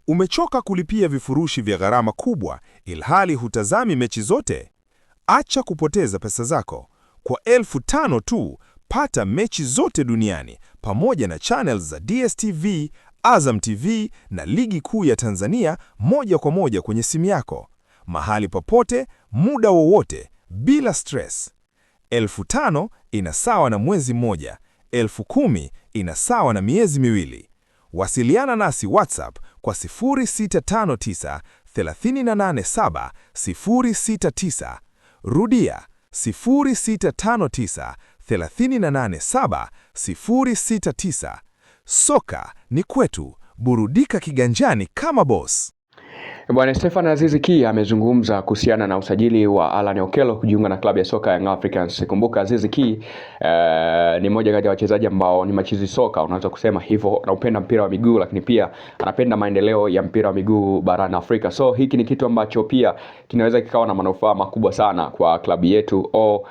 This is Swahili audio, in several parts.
Umechoka kulipia vifurushi vya gharama kubwa ilhali hutazami mechi zote? Acha kupoteza pesa zako. Kwa 5,000 tu, pata mechi zote duniani pamoja na channels za DStv, Azam TV na Ligi Kuu ya Tanzania moja kwa moja kwenye simu yako. Mahali popote, muda wowote, bila stress. 5,000 inasawa na mwezi mmoja. 10,000 inasawa na miezi miwili. Wasiliana nasi WhatsApp kwa 0659 387 069. Rudia 0659 387 069. Soka ni kwetu, burudika kiganjani kama boss. Bwana Stefan Aziz Ki amezungumza kuhusiana na usajili wa Alan Okello kujiunga na klabu ya soka ya Young Africans. Kumbuka Aziz Ki ni mmoja kati ya wachezaji ambao ni machizi soka, unaweza kusema hivyo, na upenda mpira wa miguu, lakini pia anapenda maendeleo ya mpira wa miguu barani Afrika. So hiki ni kitu ambacho pia kinaweza kikawa na manufaa makubwa sana kwa klabu yetu au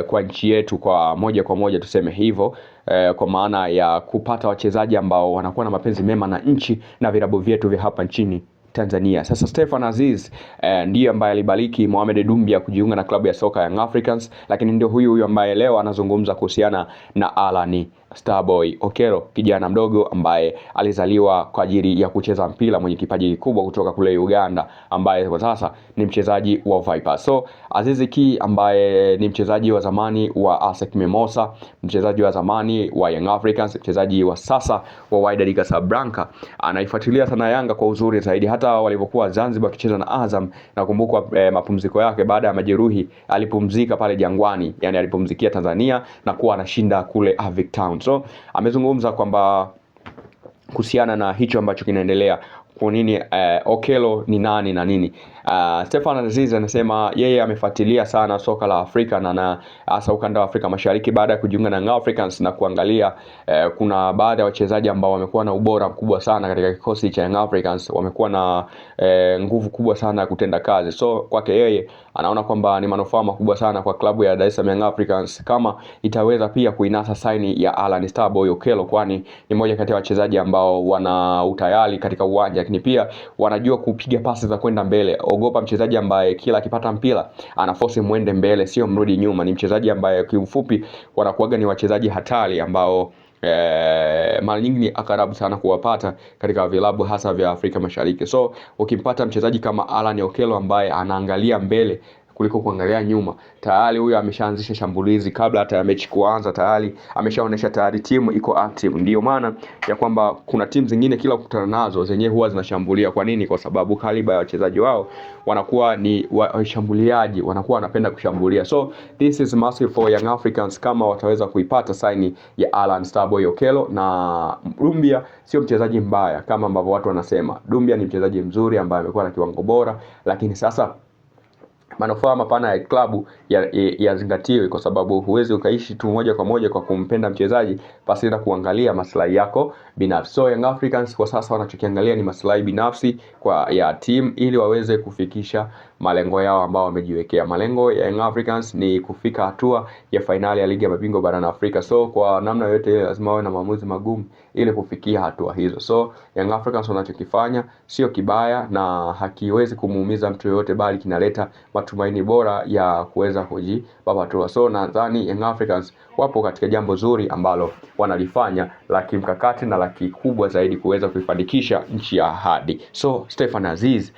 kwa nchi yetu kwa moja tuseme hivyo, kwa maana ya kupata wachezaji ambao wanakuwa na mapenzi mema na nchi na vilabu vyetu vya hapa nchini Tanzania. Sasa Stefan Aziz ndiye ambaye alibariki Mohamed Dumbia kujiunga na klabu ya soka ya Young Africans, lakini ndio huyu ambaye leo anazungumza kuhusiana na Alan Starboy Okello, kijana mdogo ambaye alizaliwa kwa ajili ya kucheza mpira, mwenye kipaji kikubwa kutoka kule Uganda, ambaye kwa sasa ni mchezaji wa Vipers. So Aziz Ki ambaye ni mchezaji wa zamani wa ASEC Mimosas, mchezaji wa zamani wa Young Africans, mchezaji wa sasa wa Wydad Casablanca, anaifuatilia sana Yanga kwa uzuri zaidi. Hata walipokuwa Zanzibar akicheza na Azam, nakumbuka mapumziko yake baada ya majeruhi alipumzika pale Jangwani, yani alipumzikia Tanzania na kuwa anashinda kule Avic Town. So amezungumza kwamba kuhusiana na hicho ambacho kinaendelea, kwa nini Okello ni nani na nini. Stefan Aziz anasema yeye amefuatilia sana soka la Afrika na hasa ukanda wa Afrika Mashariki baada ya kujiunga na Young Africans, na kuangalia kuna baadhi ya wachezaji ambao wamekuwa na ubora mkubwa sana katika kikosi cha Young Africans, wamekuwa na nguvu kubwa sana ya kutenda kazi. So kwake yeye anaona kwamba ni manufaa makubwa sana kwa klabu ya Dar es Salaam Young Africans kama itaweza pia kuinasa saini ya Alan Starboy Okello, kwani ni mmoja kati ya wachezaji ambao wana utayari katika uwanja, lakini pia wanajua kupiga pasi za kwenda mbele. Ogopa mchezaji ambaye kila akipata mpira anaforce muende mbele, sio mrudi nyuma. Ni mchezaji ambaye kiufupi wanakuaga ni wachezaji hatari ambao mara nyingi ni akarabu sana kuwapata katika vilabu hasa vya Afrika Mashariki. So ukimpata mchezaji kama Alan Okello ambaye anaangalia mbele kuliko kuangalia nyuma, tayari huyu ameshaanzisha shambulizi kabla hata ya mechi kuanza, tayari ameshaonesha tayari timu iko active. Ndio maana ya kwamba kuna timu zingine kila kukutana nazo zenyewe huwa zinashambulia. Kwa nini? Kwa sababu kaliba ya wachezaji wao wanakuwa ni washambuliaji, wanakuwa wanapenda kushambulia. So this is massive for Young Africans kama wataweza kuipata saini ya Alan Starboy Okello. Na Dumbia sio mchezaji mbaya kama ambavyo watu wanasema. Dumbia ni mchezaji mzuri ambaye amekuwa na kiwango bora, lakini sasa manufaa mapana ya klabu yazingatiwe, kwa sababu huwezi ukaishi tu moja kwa moja kwa kumpenda mchezaji pasi na kuangalia maslahi yako binafsi. So Young Africans kwa sasa wanachokiangalia ni maslahi binafsi ya team ili waweze kufikisha malengo yao ambao wamejiwekea. Malengo ya Young Africans ni kufika hatua ya finali ya ligi ya mabingwa barani Afrika. So kwa namna yote ile lazima wawe na maamuzi magumu ili kufikia hatua hizo. So Young Africans wanachokifanya sio kibaya na hakiwezi kumuumiza mtu yoyote, bali kinaleta matumaini bora ya kuweza kujipapatua. So nadhani Young Africans wapo katika jambo zuri ambalo wanalifanya la kimkakati na la kikubwa zaidi kuweza kuifanikisha nchi ya ahadi. So Stefan Aziz